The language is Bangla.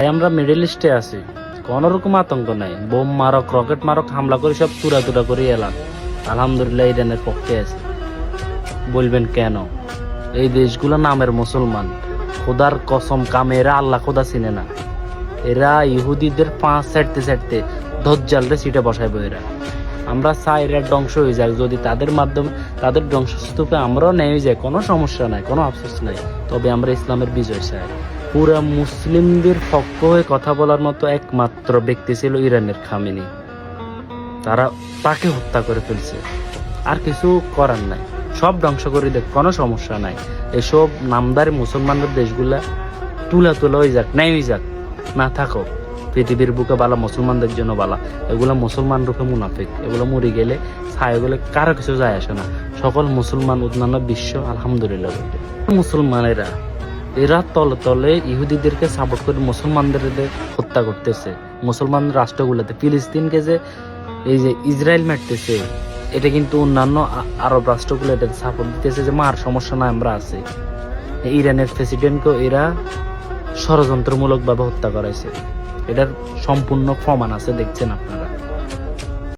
তাই আমরা মিডল ইস্টে আছি, কোন রকম আতঙ্ক নাই। বোম মারক, রকেট মারক, হামলা করে সব তুরা তুরা করে এলাম। আলহামদুলিল্লাহ ইরানের পক্ষে আছে। বলবেন কেন? এই দেশগুলো নামের মুসলমান, খোদার কসম কামে এরা আল্লাহ খোদা চিনে না। এরা ইহুদিদের পাঁচ ছাড়তে ছাড়তে দজ্জালরে সিটে বসাইব। এরা আমরা চাই এরা ধ্বংস হয়ে যাক, যদি তাদের মাধ্যমে তাদের ধ্বংসস্তূপে আমরাও নেমে যাই, কোনো সমস্যা নাই, কোনো আফসোস নাই। তবে আমরা ইসলামের বিজয় চাই। পুরা মুসলিমদের পক্ষ হয়ে কথা বলার মতো একমাত্র ব্যক্তি ছিল ইরানের খামেনি। তাকে হত্যা করে ফেলছে, আর কিছু করার নাই। সব ধ্বংস করে দেখ, কোনো সমস্যা নাই। এসব নামদারি মুসলমানদের দেশগুলা তুলা তুলা হয়ে যাক, নেমে যাক, না থাকো। পৃথিবীর বুকে বালা মুসলমানদের জন্য বালা। এগুলো মুসলমান রূপে মুনাফিক, এগুলো মরে গেলে ছায় গেলে কারো কিছু যায় আসে না। সকল মুসলমান অন্যান্য বিশ্ব আলহামদুলিল্লাহ। মুসলমানেরা এরা তলে তলে ইহুদিদেরকে সাপোর্ট করে মুসলমানদের হত্যা করতেছে। মুসলমান রাষ্ট্রগুলোতে ফিলিস্তিনকে যে এই যে ইসরায়েল মারতেছে, এটা কিন্তু অন্যান্য আরব রাষ্ট্রগুলো এটা সাপোর্ট দিতেছে যে মার সমস্যা না, আমরা আছি। ইরানের প্রেসিডেন্টকেও এরা ষড়যন্ত্রমূলক ভাবে হত্যা করাইছে। এটার সম্পূর্ণ প্রমাণ আছে, দেখছেন আপনারা।